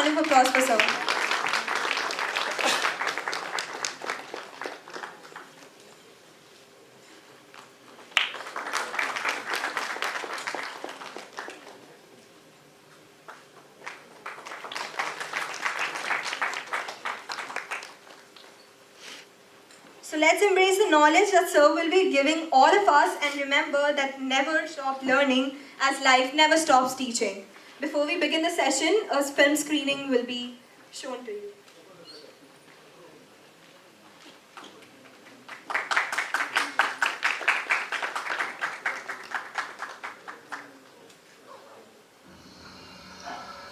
round of applause for sir. So let's embrace the knowledge that sir will be giving all of us, and remember that never stop learning, as life never stops teaching. Before we begin the session, a film screening will be shown to you.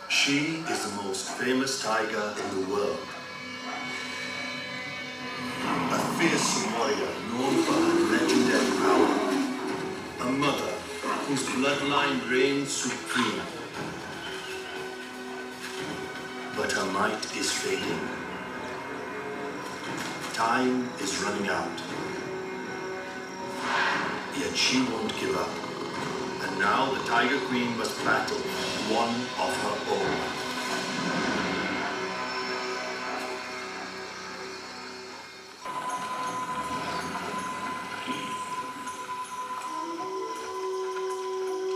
She is the most famous tiger in the world. A fearsome warrior known for her legendary power. A mother whose bloodline reigns supreme. But her might is fading. Time is running out. Yet she won't give up. And now the Tiger Queen must battle one of her own.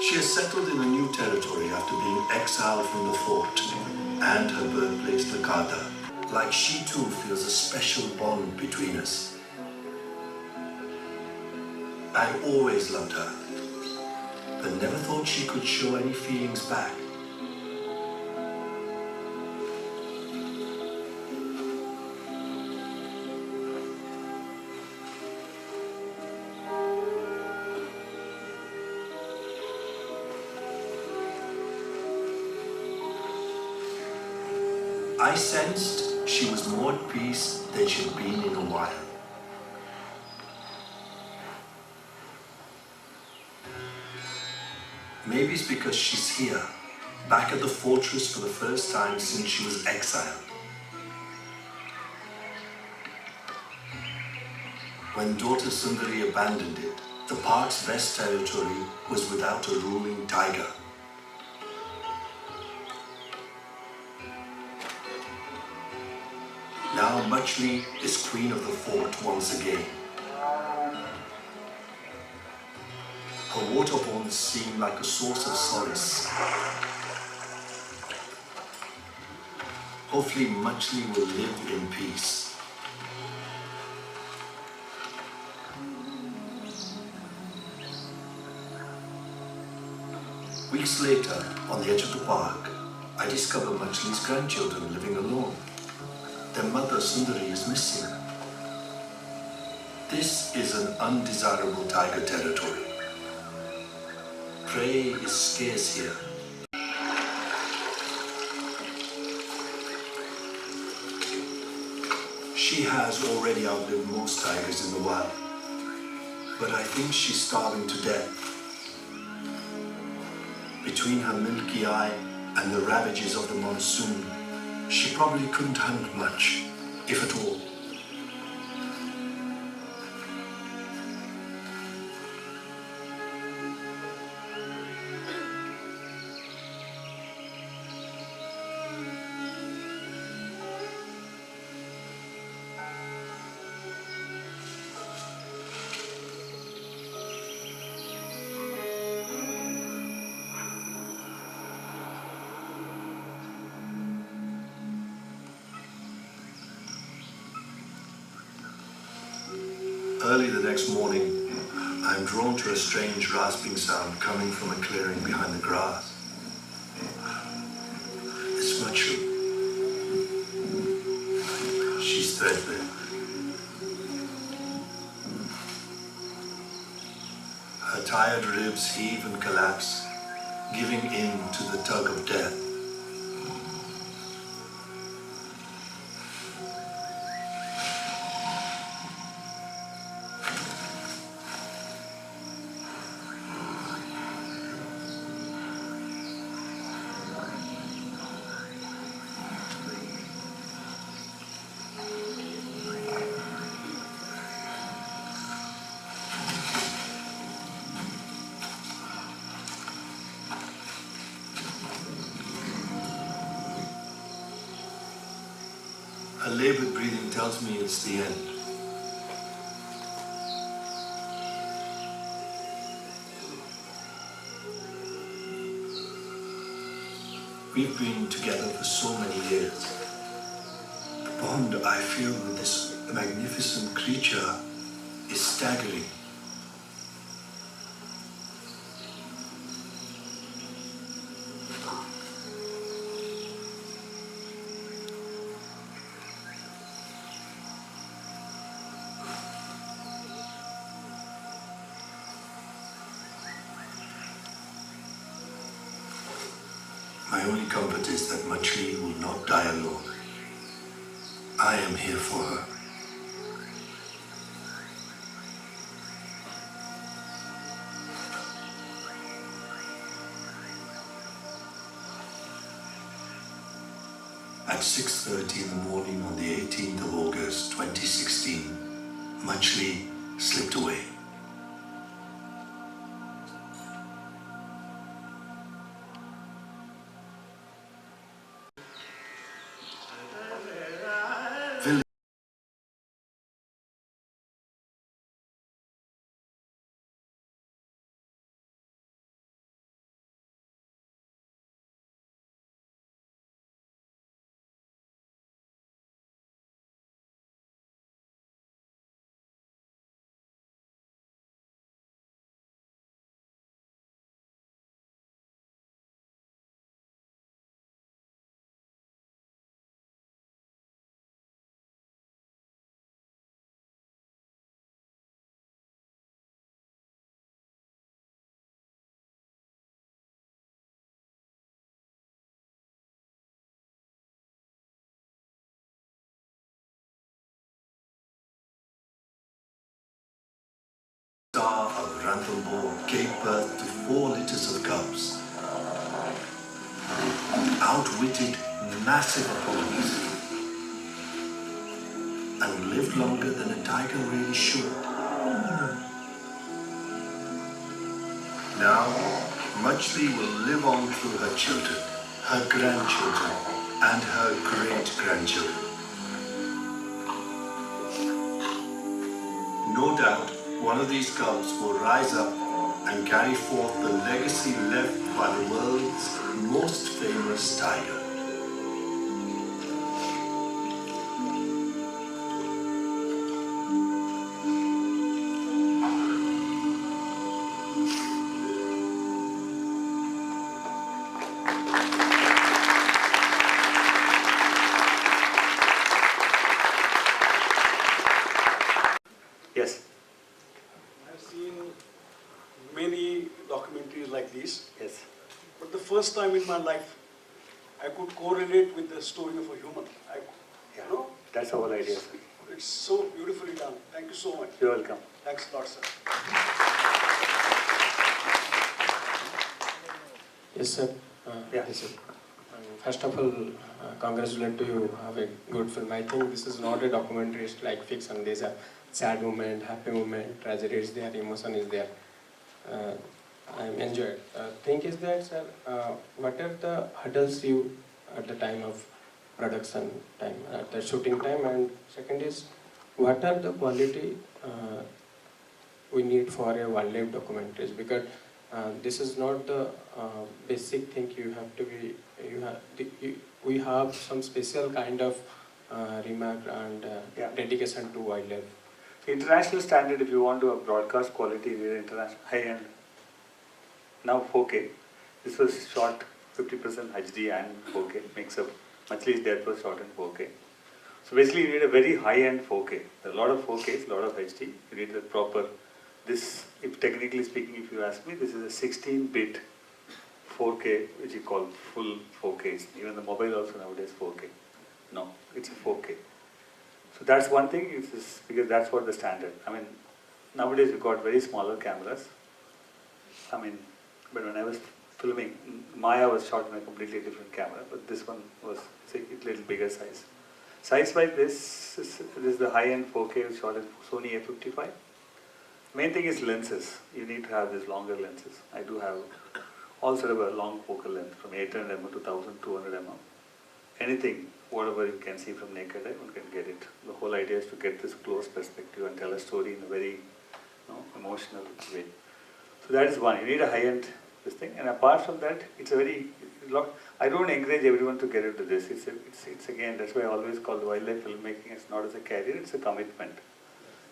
She has settled in a new territory after being exiled from the fort and her birthplace, Takata. Like she too feels a special bond between us. I always loved her, but never thought she could show any feelings back. I sensed she was more at peace than she'd been in a while. Maybe it's because she's here, back at the fortress for the first time since she was exiled. When daughter Sundari abandoned it, the park's best territory was without a ruling tiger. Now Muchli is queen of the fort once again. Her water horns seem like a source of solace. Hopefully Muchli will live in peace. Weeks later, on the edge of the park, I discover Muchli's grandchildren living alone. Their mother Sundari is missing. This is an undesirable tiger territory. Prey is scarce here. She has already outlived most tigers in the wild, but I think she's starving to death. Between her milky eye and the ravages of the monsoon, she probably couldn't hunt much, if at all. Early the next morning, I'm drawn to a strange rasping sound coming from a clearing behind the grass. It's Muchli. She's threadbare. Her tired ribs heave and collapse, giving in to the tug of death. Her labored breathing tells me it's the end. We've been together for so many years. The bond I feel with this magnificent creature is staggering. My only comfort is that Machli will not die alone. I am here for her. At 6:30 in the morning on the 18th of August 2016, Machli slipped away. Star of Ranthambore gave birth to 4 litters of cubs, outwitted massive opponents, and lived longer than a tiger really should. Now, Machli will live on through her children, her grandchildren, and her great-grandchildren. No doubt, one of these cubs will rise up and carry forth the legacy left by the world's most famous tiger. Yes. I've seen many documentaries like these, Yes. but the first time in my life, I could correlate with the story of a human. Yeah. You know, That's the whole idea. it's so beautifully done. Thank you so much. You're welcome. Thanks a lot, sir. Yes, sir. Yeah. Yes, sir. First of all, congratulate to you. Have a good film. I think this is not a documentary like fiction. There's a sad moment, happy moment, tragedy is there, emotion is there. I'm enjoyed. Thing is that, sir, what are the hurdles you at the time of production time, at the shooting time, and second is, what are the quality we need for a wildlife documentaries? Because this is not the basic thing you have to be, we have some special kind of remark and Yeah. dedication to wildlife. International standard, if you want to have broadcast quality, we're international, high-end. Now 4K. This was shot 50% HD and 4K, makes up, Machli is there for shot in 4K. So basically you need a very high-end 4K. There are a lot of 4Ks, a lot of HD. You need the proper, this, if technically speaking, if you ask me, this is a 16-bit 4K, which you call full 4K. Even the mobile also nowadays 4K. No, it's a 4K. So that's one thing, is because that's what the standard. I mean, nowadays we've got very smaller cameras. I mean, but when I was filming, Maya was shot in a completely different camera, but this one was a little bigger size. Size-wise, this is the high-end 4K shot in Sony A55. Main thing is lenses. You need to have these longer lenses. I do have all sort of a long focal length from 800 mm to 1200 mm. Anything whatever you can see from naked eye, one can get it. The whole idea is to get this close perspective and tell a story in a very emotional way. So that is one. You need a high-end this thing. And apart from that, it's a very I don't encourage everyone to get into this. It's again, that's why I always call wildlife filmmaking. It's not as a career, it's a commitment.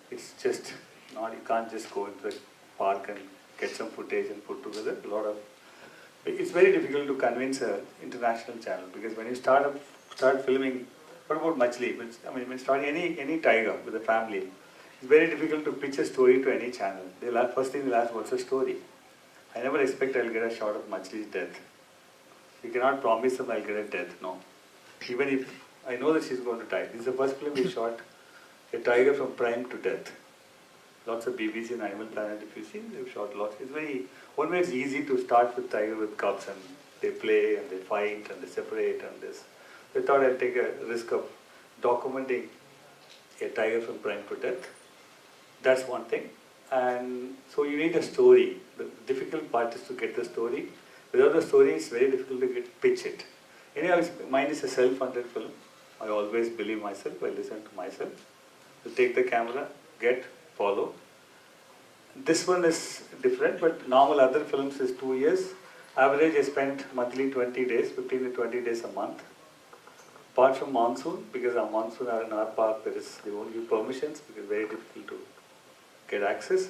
It's just not, you can't just go into the park and get some footage and put together it's very difficult to convince an international channel, because when you start filming, what about Machli? When starting any tiger with a family, it's very difficult to pitch a story to any channel. First thing they'll ask, what's the story? I never expect I'll get a shot of Machli's death. You cannot promise them I'll get a death, no. Even if I know that she's going to die. This is the first film we shot, a tiger from prime to death. Lots of BBC and Animal Planet, if you see, they've shot lots. One way it's easy to start with tiger with cubs and they play and they fight and they separate and this. They thought I'd take a risk of documenting a tiger from prime to death. That's one thing. And so you need a story. The difficult part is to get the story. Without the story, it's very difficult to pitch it. Anyhow, mine is a self-funded film. I always believe myself, I listen to myself. So take the camera, follow. This one is different, but normal other films is 2 years. Average, I spent monthly 20 days, 15 to 20 days a month. Apart from monsoon, because our monsoon are in our park, they won't give permissions because it's very difficult to get access.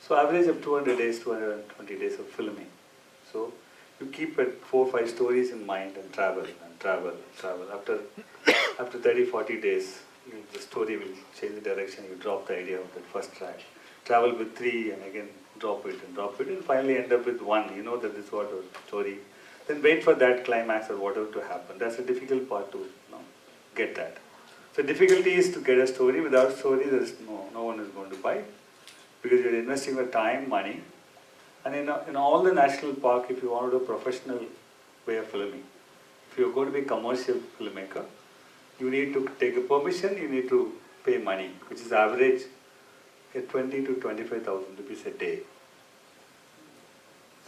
So average of 200 days, 220 days of filming. So you keep 4 or 5 stories in mind and travel. After 30, 40 days, the story will change the direction. You drop the idea of the first track. Travel with 3 and again drop it and finally end up with 1. You know that this was a story. Then wait for that climax or whatever to happen. That's a difficult part to get that. So difficulty is to get a story. Without story, there's no one is going to buy, because you're investing your time, money. And in all the national park, if you want to do a professional way of filming, if you're going to be a commercial filmmaker, you need to take a permission, you need to pay money, which is average at 20 to 25,000 rupees a day.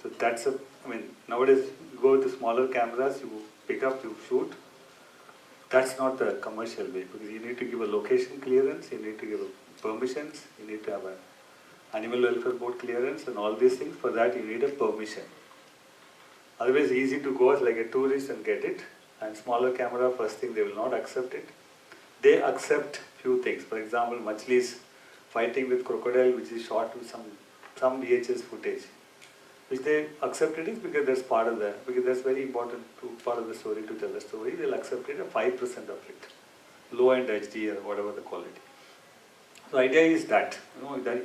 So that's nowadays you go to smaller cameras, you pick up, you shoot. That's not the commercial way, because you need to give a location clearance, you need to give permissions, you need to have an animal welfare board clearance and all these things. For that you need a permission. Otherwise easy to go as like a tourist and get it. And smaller camera, first thing, they will not accept it. They accept few things. For example, Machli's fighting with crocodile, which is shot with some VHS footage, which they accepted it because that's very important part of the story to tell the story. They'll accept it, 5% of it, low-end HD or whatever the quality. The idea is that,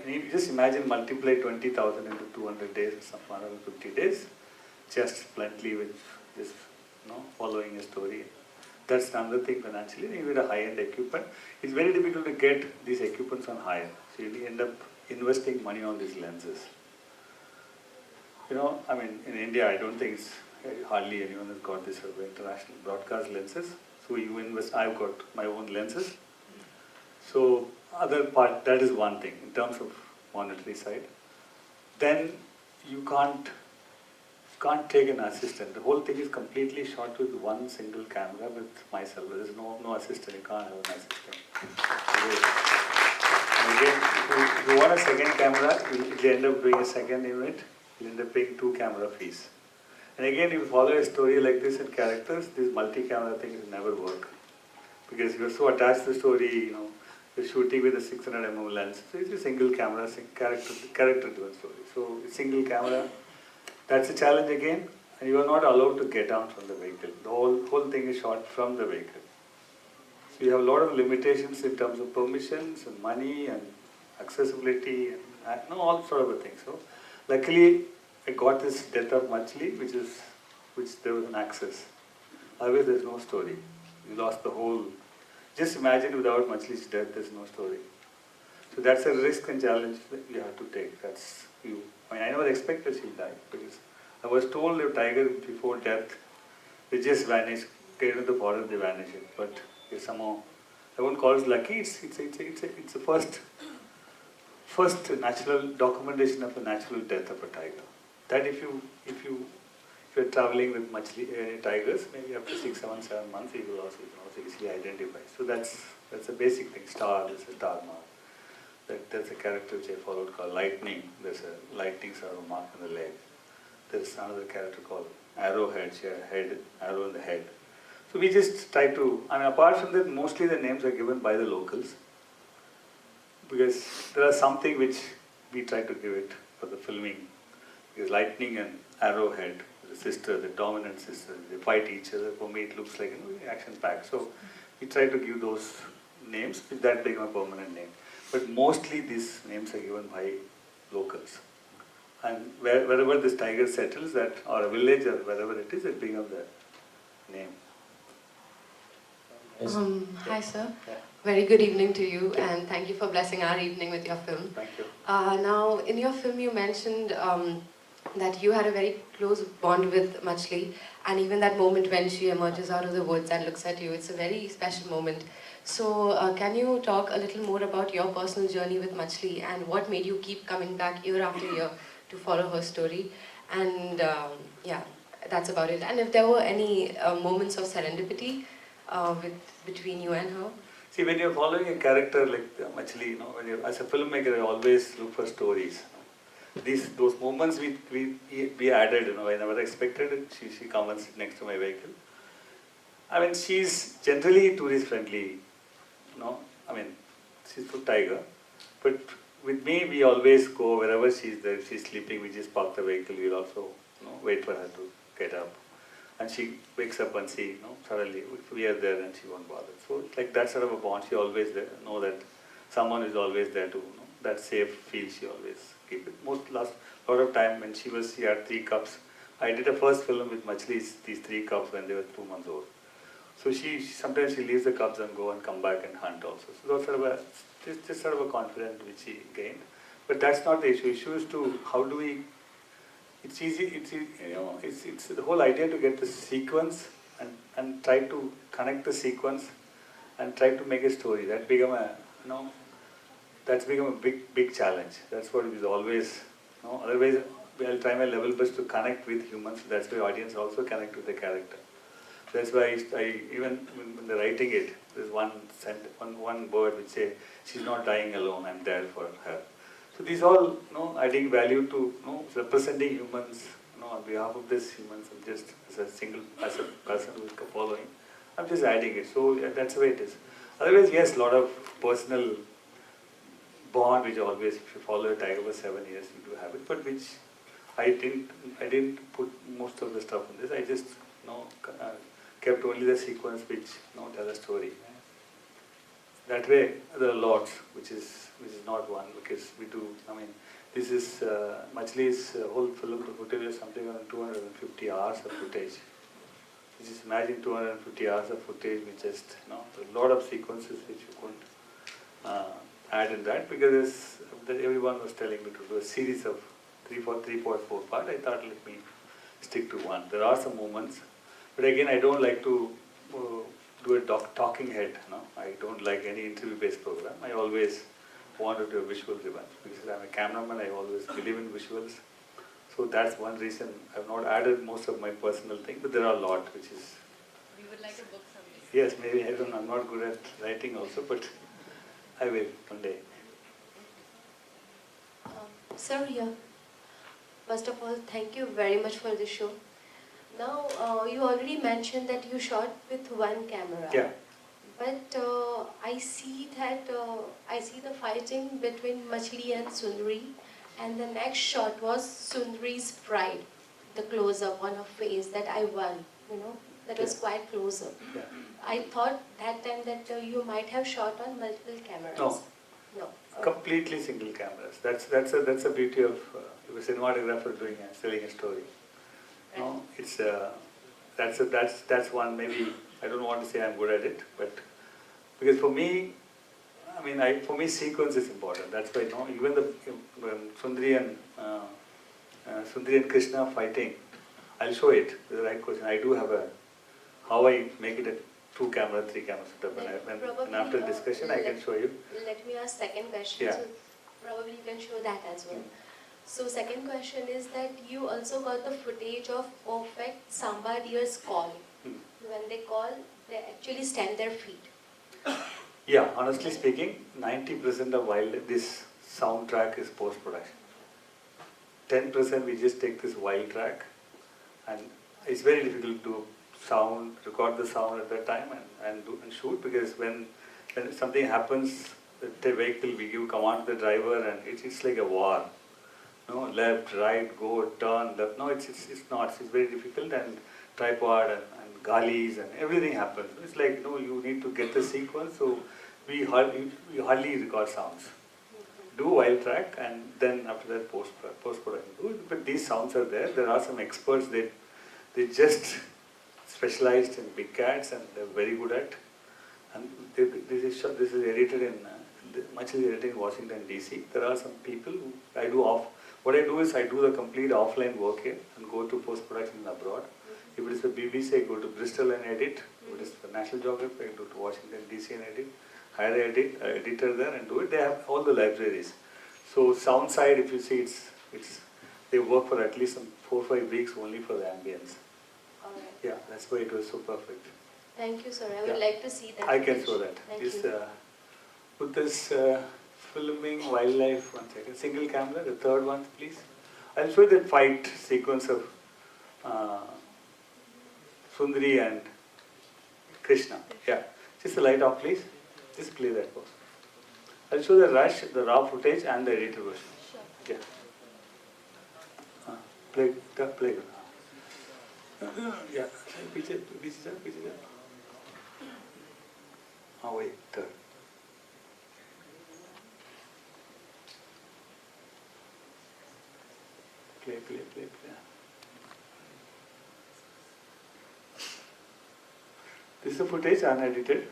you just imagine multiply 20,000 into 200 days or some 150 days, just bluntly with this, following a story. That's another thing financially. You need a high-end equipment. It's very difficult to get these equipments on hire. So you end up investing money on these lenses. In India, I don't think hardly anyone has got this international broadcast lenses. So you invest, I've got my own lenses. So other part, that is one thing in terms of monetary side. Then you can't take an assistant. The whole thing is completely shot with one single camera with myself. There is no assistant. You can't have an assistant. And again, if you want a second camera, you end up doing a second unit. You end up paying 2 camera fees. And again, if you follow a story like this in characters, these multi-camera things never work, because you're so attached to the story. You're shooting with a 600mm lens. So it's a single camera, character-driven story. So a single camera. That's a challenge again, and you are not allowed to get down from the vehicle. The whole thing is shot from the vehicle. So you have a lot of limitations in terms of permissions and money and accessibility and all sort of things. So luckily, I got this death of Machli, which there was an access. Otherwise, there's no story. You lost the whole. Just imagine without Machli's death, there's no story. So that's a risk and challenge that you have to take. That's you. I never expected she'll die, because I was told a tiger before death, they just vanish, get into the forest, they vanish it. But somehow, I won't call it lucky. It's the first natural documentation of a natural death of a tiger. That if you you're traveling with tigers, maybe after 6, 7, 7 months, you can also easily identify. So that's a basic thing. Star, there's a star mark. There's a character which I followed called Lightning. There's a lightning sort of mark on the leg. There's another character called Arrowhead. She had a head, arrow in the head. So we just try to, apart from that, mostly the names are given by the locals. Because there are something which we try to give it for the filming. Because Lightning and Arrowhead, the sister, the dominant sister, they fight each other. For me, it looks like action-packed. So we try to give those names, which that become a permanent name. But mostly these names are given by locals. And wherever this tiger settles, or a village or wherever it is, it becomes the name. Hi sir, Yeah. very good evening to you and thank you for blessing our evening with your film. Thank you. Now in your film you mentioned that you had a very close bond with Machli, and even that moment when she emerges out of the woods and looks at you, it's a very special moment. So can you talk a little more about your personal journey with Machli and what made you keep coming back year after year to follow her story? And yeah, that's about it. And if there were any moments of serendipity between you and her? See, when you're following a character like Machli, as a filmmaker, I always look for stories. Those moments we added, I never expected it. She comes and sits next to my vehicle. She's generally tourist friendly, she's full tiger. But with me, we always go wherever she's there. If she's sleeping, we just park the vehicle. We'll also wait for her to get up. And she wakes up and see, suddenly we are there and she won't bother. So it's like that sort of a bond. She always there, know that someone is always there to, that safe feel she always keep it. Last lot of time when she had 3 cubs. I did a first film with Machli, these 3 cubs when they were 2 months old. So sometimes she leaves the cubs and go and come back and hunt also. So that's just sort of a confidence which she gained. But that's not the issue. Issue is to how do we. It's easy. It's the whole idea to get the sequence and try to connect the sequence and try to make a story. That that's become a big challenge. That's what is always. Otherwise, I'll try my level best to connect with humans. That's why audience also connect with the character. That's why I even when they're writing it, there's one word which say, she's not dying alone, I'm there for her. So these all, adding value to, representing humans, on behalf of this humans, and just as a person who's following, I'm just adding it. So yeah, that's the way it is. Otherwise, yes, a lot of personal bond, which always, if you follow a tiger for 7 years, you do have it, but which I didn't put most of the stuff in this. I just, kept only the sequence which tell a story. That way, there are lots, which is not one, because we do. This is Machli's whole film footage is something around 250 hours of footage. You just imagine 250 hours of footage, which just a lot of sequences which you couldn't add in that, because everyone was telling me to do a series of 3.4 part. I thought, let me stick to one. There are some moments. But again, I don't like to do a talking head. I don't like any interview-based program. I always want to do a visual driven. Because I'm a cameraman, I always believe in visuals. So that's one reason I've not added most of my personal thing, but there are a lot, which is... We would like a book someday. Yes, maybe, I'm not good at writing also, but I will one day. Sir, here. First of all, thank you very much for the show. Now, you already mentioned that you shot with one camera. Yeah. But I see the fighting between Machli and Sundari, and the next shot was Sundari's pride, the close-up on her face that I won, that was quite close-up. Yeah. I thought that time that you might have shot on multiple cameras. No. No. Completely single cameras. That's a beauty of a cinematographer telling a story. No, it's that's one. Maybe I don't want to say I'm good at it, but because for me, for me sequence is important. That's why even the Sundari and Krishna fighting, I'll show it with the right question. I do have how I make it a 2-camera, 3-camera setup, and after discussion I can show you. Let me ask second question. Yeah. So probably you can show that as well. So second question is that you also got the footage of perfect samba deer's call. When they call, they actually stand their feet. Yeah, honestly speaking, 90% of this soundtrack is post-production. 10% we just take this wild track, and it's very difficult to record the sound at that time and shoot, because when something happens, the vehicle, we give command to the driver, and it's like a war. No, left, right, go, turn, left. No, it's not. It's very difficult, and tripod and galis and everything happens. It's like, you need to get the sequence, so we hardly record sounds. Do wild track, and then after that post production. But these sounds are there. There are some experts they just specialized in big cats, and they're very good at. And this is edited in much is edited in Washington DC. There are some people who What I do is I do the complete offline work here and go to post production abroad. If it is the BBC, I go to Bristol and edit. If it is the National Geographic, I go to Washington DC and edit. Hire an editor there and do it. They have all the libraries. So sound side, if you see, they work for at least some 4 or 5 weeks only for the ambience. Alright. Yeah, that's why it was so perfect. Thank you, sir. I would Yeah. like to see that. I can footage. show that. Thank This, you. put this filming wildlife, 1 second. Single camera, the third one, please. I'll show you that fight sequence of Sundari and Krishna. Yeah. Just the light off, please. Just play that pose. I'll show the rush, the raw footage, and the edited version. Sure. Yeah. Play. Yeah. Picture. Oh wait, third. Play. This is the footage unedited.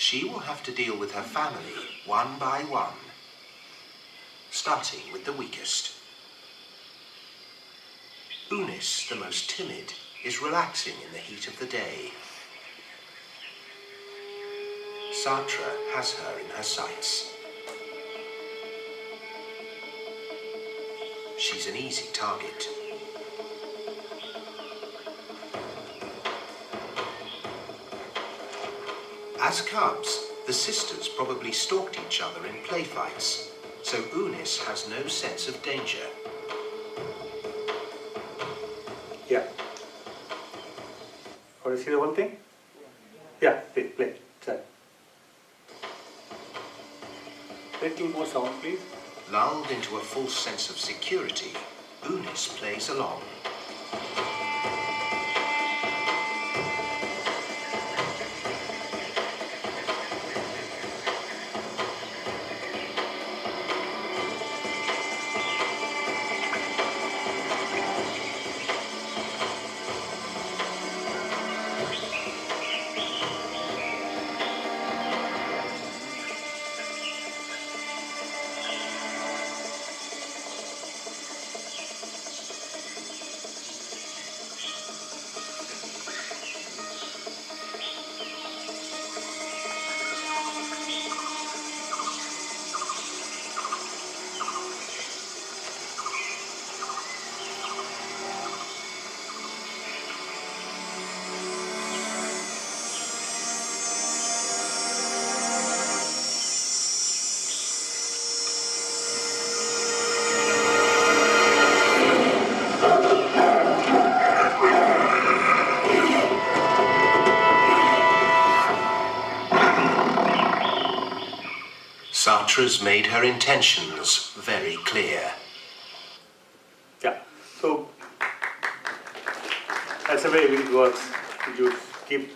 She will have to deal with her family one by one, starting with the weakest. Unis, the most timid, is relaxing in the heat of the day. Sartre has her in her sights. She's an easy target. As cubs, the sisters probably stalked each other in play fights, so Unis has no sense of danger. Yeah. Want to see the whole thing? Yeah, play. Sorry. Little more sound, please. Lulled into a false sense of security, Unis plays along. Sartre's made her intentions very clear. Yeah. So that's the way it works. You keep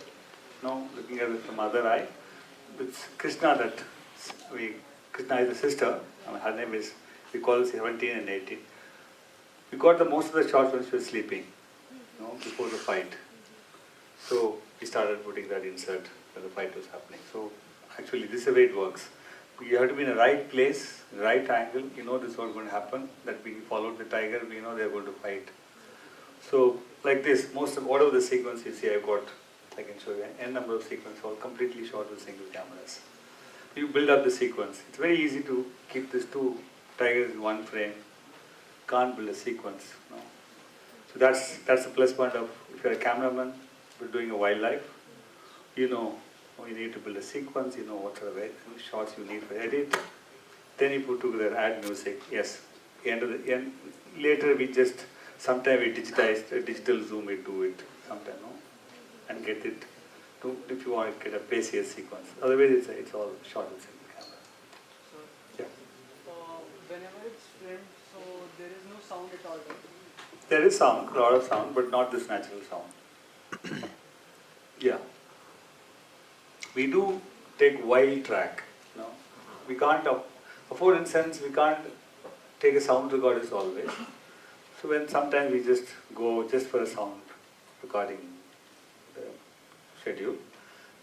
looking at it from other eye. It's Krishna that Krishna is the sister. Her name is, we call it 17 and 18. We got the most of the shots when she was sleeping, before the fight. So we started putting that insert when the fight was happening. So actually this is the way it works. You have to be in the right place, right angle. You know this is what's going to happen. That we followed the tiger, we know they're going to fight. So like this, most of whatever the sequence you see, I can show you n number of sequences, all completely shot with single cameras. You build up the sequence. It's very easy to keep these two tigers in one frame. Can't build a sequence. No. So that's the plus point of, if you're a cameraman, we're doing a wildlife, you need to build a sequence, you know what sort of shots you need for edit. Then you put together, add music. Yes. Later we just, sometimes we digitize, digital zoom into it, sometime, and get it to, if you want to get a pacier sequence. Otherwise it's all shot with single camera. So, whenever it's filmed, so there is no sound at all, right? There is sound, a lot of sound, but not this natural sound. Yeah. We do take wild track. We can't, for instance, we can't take a sound recordist always. So when sometimes we just go just for a sound recording schedule,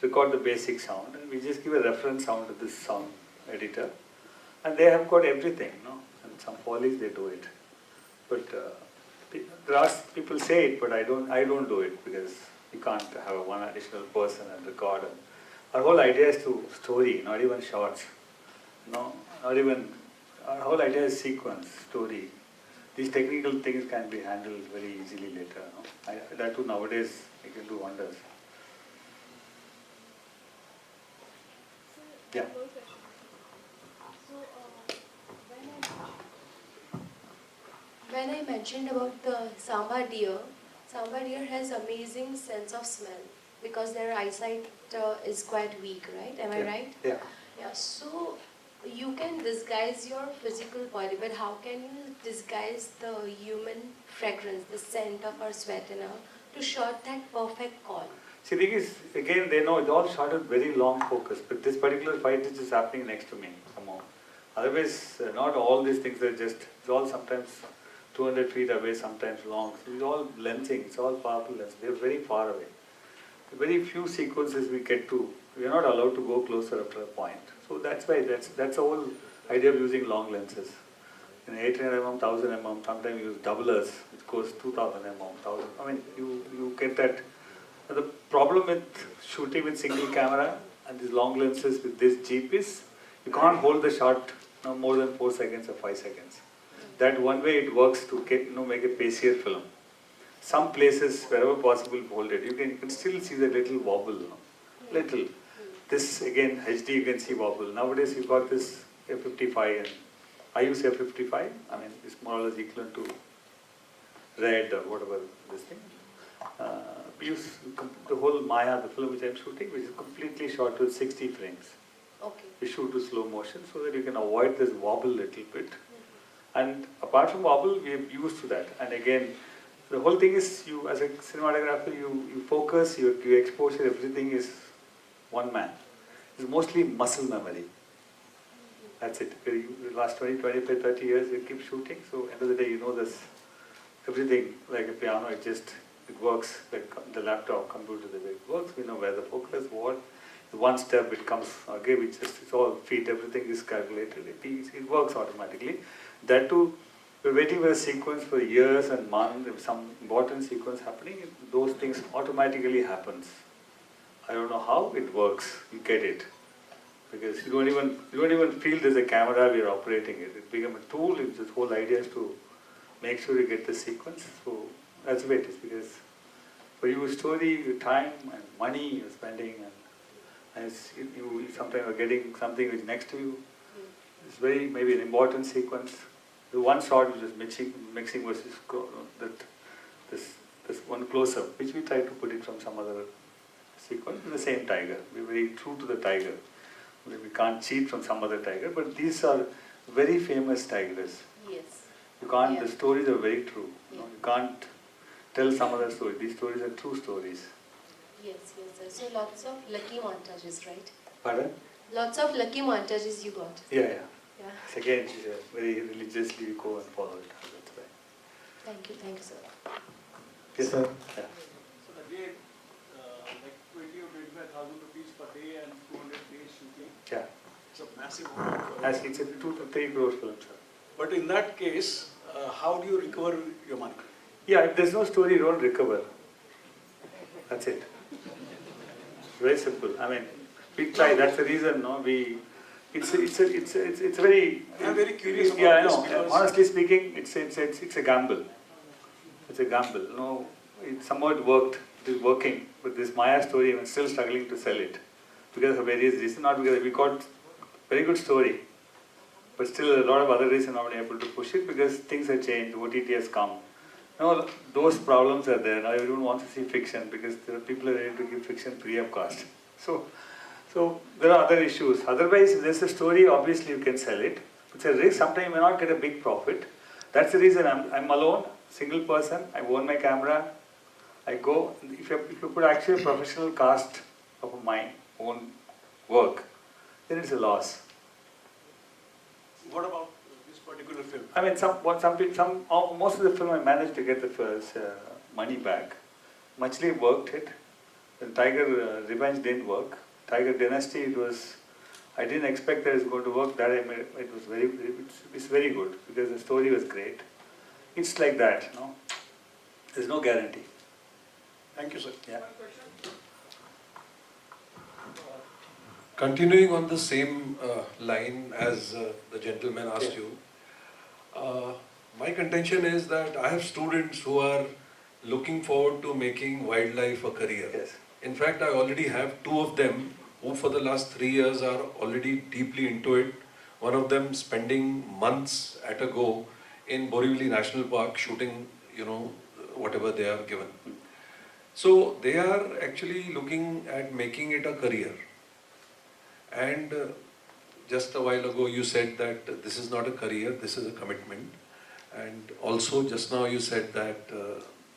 record the basic sound, and we just give a reference sound to this sound editor, and they have got everything, and some follies they do it. But there are people say it, but I don't do it because you can't have one additional person and record. Our whole idea is to story, not even shots. Our whole idea is sequence, story. These technical things can be handled very easily later. That too nowadays, you can do wonders. Yeah. When I mentioned about the Samba deer has amazing sense of smell because their eyesight is quite weak, right? Am I right? Yeah. Yeah. So you can disguise your physical body, but how can you disguise the human fragrance, the scent of our sweat and all, to shot that perfect call? See, the thing is, again, they know it's all shot at very long focus, but this particular fight is just happening next to me somehow. Otherwise, not all these things are just, it's all sometimes 200 feet away, sometimes long. So it's all lensing, it's all powerful lens. They're very far away. Very few sequences we get to We are not allowed to go closer after a point. So that's why that's the whole idea of using long lenses. In 800 mm, 1000 mm, sometimes you use doublers, which goes 2000 mm, 1000. I mean, you get that. And the problem with shooting with single camera and these long lenses with this Jeep is you can't hold the shot no more than 4 seconds or 5 seconds. That one way it works to get, make a pacier film. Some places, wherever possible, hold it. You can still see the little wobble, little. This again, HD, you can see wobble. Nowadays, you got this F55, and I use F55. I mean, it's more or less equivalent to red or whatever this thing. We use the whole Maya, the film which I'm shooting, which is completely shot with 60 frames. Okay. We shoot to slow motion so that you can avoid this wobble little bit. And apart from wobble, we are used to that. And again, the whole thing is, you as a cinematographer, you focus, your exposure, everything is one man. It's mostly muscle memory. That's it. The last 20, 25, 30 years, you keep shooting. So end of the day, you know this, everything like a piano, it works like the laptop, computer, the way it works. We know where the focus, what. One step, it comes again, it's all feet, everything is calculated. It works automatically. That too, we're waiting for a sequence for years and months, if some important sequence happening, those things automatically happens. I don't know how it works, you get it. Because you don't even feel there's a camera, we're operating it. It becomes a tool, it's this whole idea is to make sure you get the sequence. So that's the way it is, because for you, story, your time and money you're spending, and you sometimes are getting something which is next to you. It's very, maybe an important sequence. The one shot which is mixing versus this one close-up, which we try to put it from some other sequence, in the same tiger. We're very true to the tiger. We can't cheat from some other tiger, but these are very famous tigers. Yes. You can't, the stories are very true. You can't tell some other story. These stories are true stories. Yes, sir. So lots of lucky montages, right? Pardon? Lots of lucky montages you got. Yeah. It's again, very religiously you go and follow it. That's right. Thank you, sir. Yes, sir. Yeah. So again, like 20 or 25,000 rupees per day and 200 days shooting. Yeah. It's a massive amount. It's a 2 to 3 crore film, sir. But in that case, how do you recover your money? Yeah, if there's no story, you don't recover. That's it. Very simple. I mean, we try. That's the reason. No, it's very. I'm very curious about this. I this know. because Honestly speaking, it's a gamble. It's a gamble. No, somehow it worked. It is working. But this Maya story, I'm still struggling to sell it because of various reasons. Not because we got very good story, but still a lot of other reasons not able to push it because things have changed. OTT has come. No, those problems are there. Now everyone wants to see fiction because there are people are ready to give fiction free of cost. So there are other issues. Otherwise, if there's a story, obviously you can sell it. It's a risk. Sometimes you may not get a big profit. That's the reason I'm alone, single person. I own my camera. I go. If you put actually a professional cast of my own work, then it's a loss. what about this particular film? I mean, most of the film I managed to get the first money back. Muchly worked it. The Tiger Revenge didn't work. Tiger Dynasty, I didn't expect that it's going to work. That it's very good because the story was great. It's like that, no? There's no guarantee. Thank you, sir. Yeah. Continuing on the same line as the gentleman asked you, my contention is that I have students who are looking forward to making wildlife a career. Yes. In fact, I already have 2 of them who for the last 3 years are already deeply into it. One of them spending months at a go in Borivali National Park shooting, whatever they are given. So they are actually looking at making it a career. And just a while ago you said that this is not a career, this is a commitment. And also just now you said that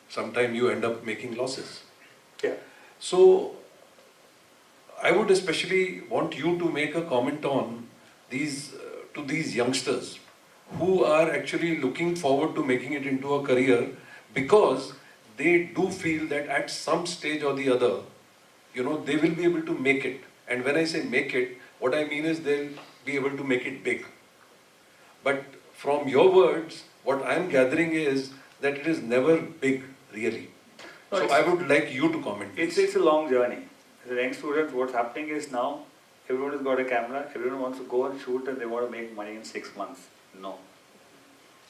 sometime you end up making losses. Yeah. So I would especially want you to make a comment on these youngsters who are actually looking forward to making it into a career because they do feel that at some stage or the other, they will be able to make it. And when I say make it, what I mean is they'll be able to make it big. But from your words, what I'm gathering is that it is never big, really. No, So I would like you to comment. It's a long journey. As a young student, what's happening is now everyone has got a camera, everyone wants to go and shoot and they want to make money in 6 months. No,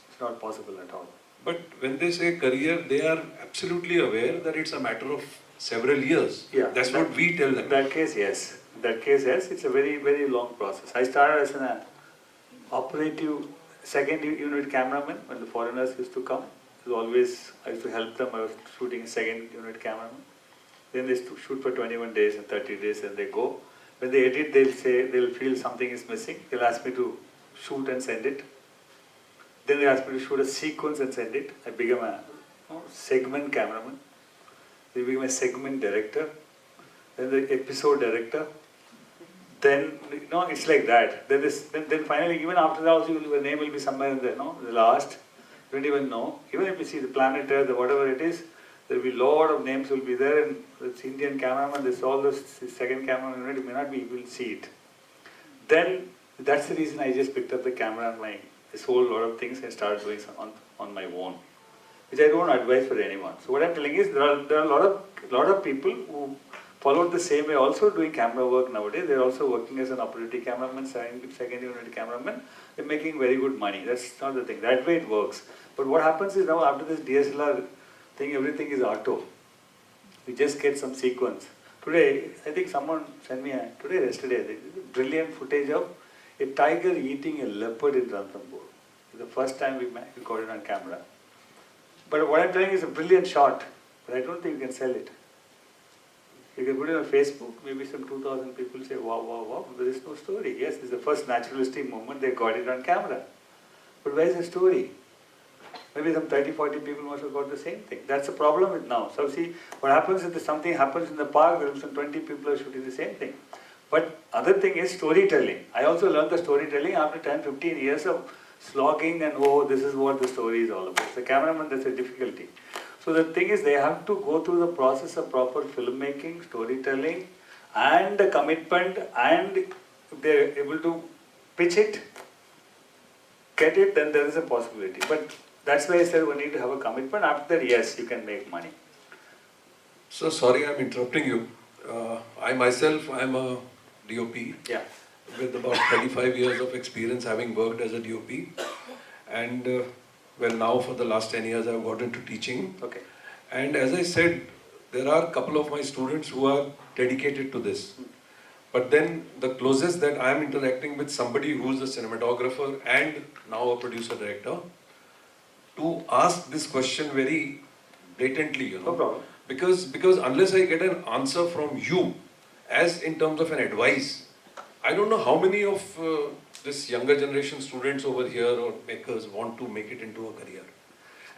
it's not possible at all. But when they say career, they are absolutely aware that it's a matter of several years. Yeah, That's what we tell them. In that case, yes. In that case, yes. It's a very, very long process. I started as an operative second unit cameraman when the foreigners used to come. It was always, I used to help them. I was shooting a second unit cameraman. Then they used to shoot for 21 days and 30 days and they go. When they edit, they'll feel something is missing. They'll ask me to shoot and send it. Then they asked me to shoot a sequence and send it. I became a segment cameraman. Then became a segment director. Then the episode director. Then, it's like that. Then finally, even after that also, your name will be somewhere in the last. You don't even know. Even if you see the Planet Earth, whatever it is, there will be a lot of names will be there. And it's Indian cameraman, there's all this second cameraman unit, it may not be, you will see it. Then, that's the reason I just picked up the camera and this whole lot of things and started doing on my own, which I don't advise for anyone. So what I'm telling is there are a lot of people who followed the same way, also doing camera work nowadays. They're also working as an operative cameraman, second unit cameraman. They're making very good money. That's not the thing. That way it works. But what happens is now after this DSLR thing, everything is auto. You just get some sequence. Today, I think someone sent me yesterday, brilliant footage of a tiger eating a leopard in Ranthambore. It's the first time we got it on camera. But what I'm telling is a brilliant shot, but I don't think you can sell it. You can put it on Facebook, maybe some 2,000 people say, wow, wow, wow, but there is no story. Yes, it's the first naturalistic moment, they got it on camera. But where is the story? Maybe some 30, 40 people must have got the same thing. That's the problem with now. So see, what happens if something happens in the park, there are some 20 people are shooting the same thing. But other thing is storytelling. I also learned the storytelling after 10, 15 years of slogging and this is what the story is all about. The cameraman, that's a difficulty. So the thing is they have to go through the process of proper filmmaking, storytelling and the commitment, and if they're able to pitch it, get it, then there is a possibility. But that's why I said we need to have a commitment. After that, yes, you can make money. So sorry I'm interrupting you. I myself, I'm a DOP with about 35 years of experience having worked as a DOP. And well, now for the last 10 years I've got into teaching. Okay. And as I said, there are a couple of my students who are dedicated to this. But then the closest that I am interacting with somebody who is a cinematographer and now a producer-director, to ask this question very blatantly, No problem. Because unless I get an answer from you, as in terms of an advice, I don't know how many of this younger generation students over here or makers want to make it into a career.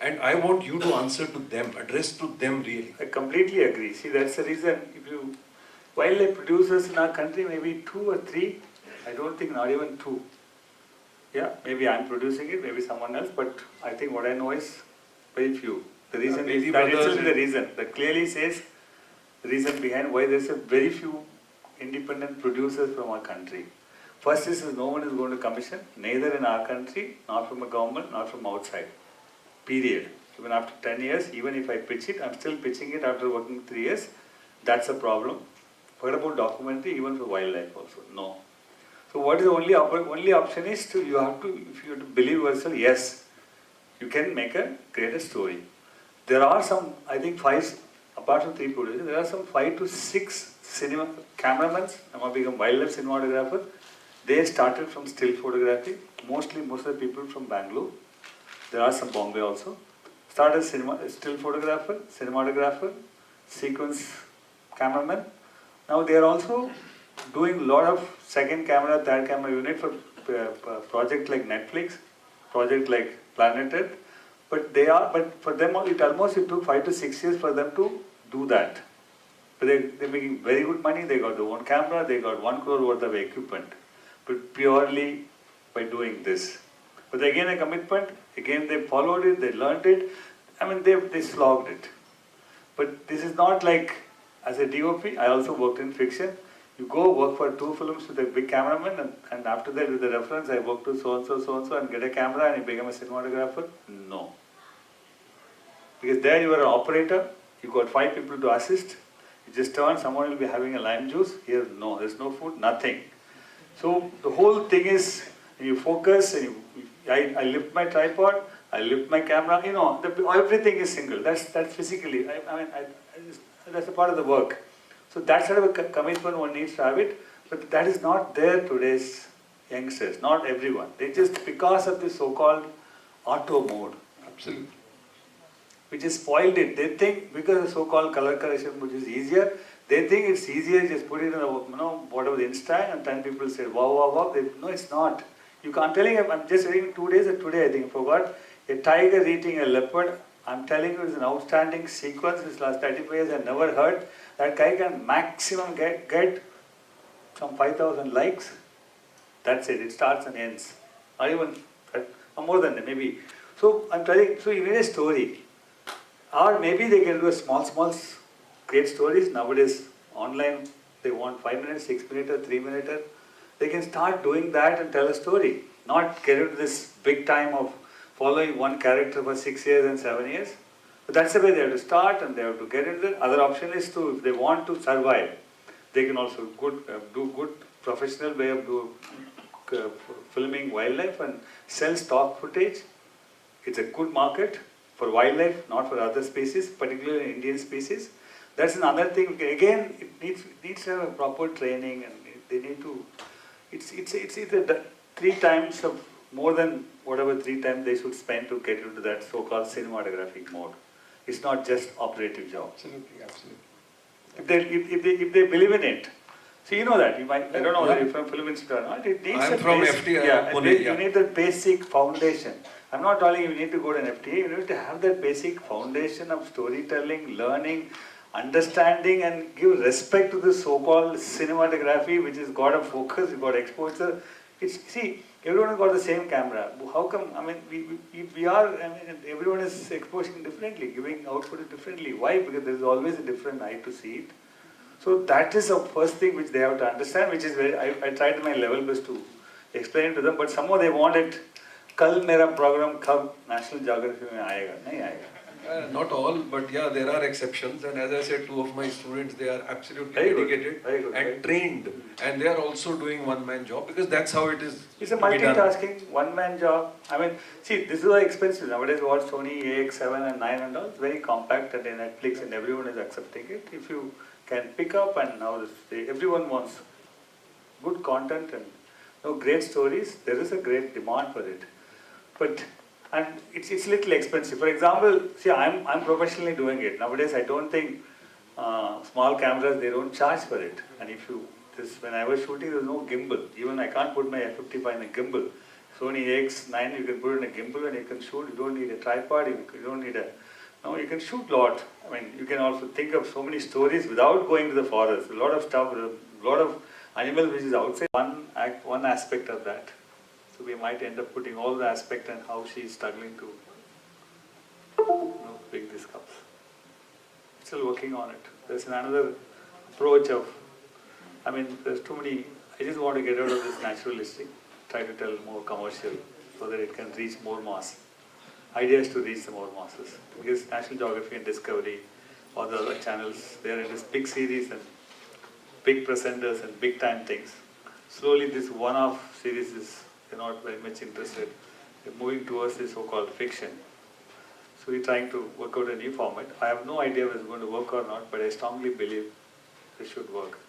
And I want you to answer to them, address to them really. I completely agree. See, that's the reason. Wildlife producers in our country, maybe 2 or 3, I don't think not even 2. Yeah, maybe I'm producing it, maybe someone else, but I think what I know is very few. The reason is that itself is the reason. That clearly says the reason behind why there's a very few independent producers from our country. First is no one is going to commission, neither in our country, not from a government, not from outside. Period. Even after 10 years, even if I pitch it, I'm still pitching it after working 3 years. That's a problem. Forget about documentary, even for wildlife also. No. So what is the only option is if you have to believe yourself, yes, you can create a story. There are some, I think 5, apart from 3 producers, there are some 5 to 6 cinema cameramen. I'm a become wildlife cinematographer. They started from still photography. Most of the people from Bangalore. There are some Bombay also. Started still photographer, cinematographer, sequence cameraman. Now they are also doing a lot of second camera, third camera unit for project like Netflix, project like Planet Earth. But for them it took 5 to 6 years for them to do that. But they're making very good money. They got their own camera. They got 1 crore worth of equipment, but purely by doing this. But again, a commitment. Again, they followed it. They learned it. I mean, they slogged it. But this is not like as a DOP. I also worked in fiction. You go work for 2 films with a big cameraman, and after that with the reference, I work to so-and-so, and get a camera and you become a cinematographer? No. Because there you are an operator, you got 5 people to assist, you just turn, someone will be having a lime juice. Here, no, there's no food, nothing. So the whole thing is, you focus, and I lift my tripod, I lift my camera, you know, everything is single. That's physically, that's a part of the work. So that sort of a commitment one needs to have it, but that is not there today's youngsters, not everyone. They just, because of the so-called auto mode, Absolutely. which has spoiled it. They think because of so-called color correction, which is easier, they think it's easier, just put it in whatever the Insta, and 10 people say, wow, wow, wow. No, it's not. You can't. Telling him, I'm just reading 2 days, or today I think, I forgot, a tiger eating a leopard. I'm telling you, it's an outstanding sequence. This last 35 years I've never heard. That guy can maximum get some 5,000 likes. That's it. It starts and ends. Not even, or more than that, maybe. So I'm telling, so you need a story. Or maybe they can do a small, great stories. Nowadays, online, they want 5 minutes, 6 minutes, 3 minutes. They can start doing that and tell a story. Not get into this big time of following one character for 6 years and 7 years. But that's the way they have to start, and they have to get into it. Other option is to, if they want to survive, they can also do good professional way of filming wildlife and sell stock footage. It's a good market for wildlife, not for other species, particularly Indian species. That's another thing. Again, it needs to have a proper training, and they need to. It's either 3 times of more than whatever 3 times they should spend to get into that so-called cinematographic mode. It's not just operative job. Absolutely, absolutely. If they believe in it. So you know that. You might, I don't know whether you're from Film Institute or not. It needs I'm a from basic, FTA, Pune, you need the basic foundation. I'm not telling you need to go to an FTA. You need to have that basic foundation of storytelling, learning, understanding, and give respect to the so-called cinematography, which has got a focus, it's got exposure. See, everyone has got the same camera. How come? I mean, everyone is exposing differently, giving output differently. Why? Because there is always a different eye to see it. So that is the first thing which they have to understand, which is very, I tried my level best to explain it to them, but somehow they want it. Kal mera program kab National Geography mein aayega? Nahi aayega. Not all, but yeah, there are exceptions. And as I said, 2 of my students, they are absolutely Very good, dedicated very good, and trained. And they are also doing one-man job because that's how it is. It's a to be done. multitasking, one-man job. I mean, see, this is very expensive. Nowadays, what Sony AX7 and 9 and all, it's very compact, and Netflix and everyone is accepting it. If you can pick up, and now everyone wants good content and great stories, there is a great demand for it. But and it's little expensive. For example, see, I'm professionally doing it. Nowadays, I don't think small cameras, they don't charge for it. And when I was shooting, there was no gimbal. Even I can't put my F55 in a gimbal. Sony AX9, you can put it in a gimbal and you can shoot. You don't need a tripod, you don't need you can shoot a lot. I mean, you can also think of so many stories without going to the forest. A lot of stuff, a lot of animals which is outside. One aspect of that. So we might end up putting all the aspect and how she is struggling to pick these cups. Still working on it. There's another approach of, I mean, there's too many. I just want to get out of this naturalistic, try to tell more commercial so that it can reach more mass. Idea is to reach the more masses. Because National Geography and Discovery or the other channels, they are in this big series and big presenters and big time things. Slowly this one-off series is, they're not very much interested. They're moving towards this so-called fiction. So we're trying to work out a new format. I have no idea if it's going to work or not, but I strongly believe this should work.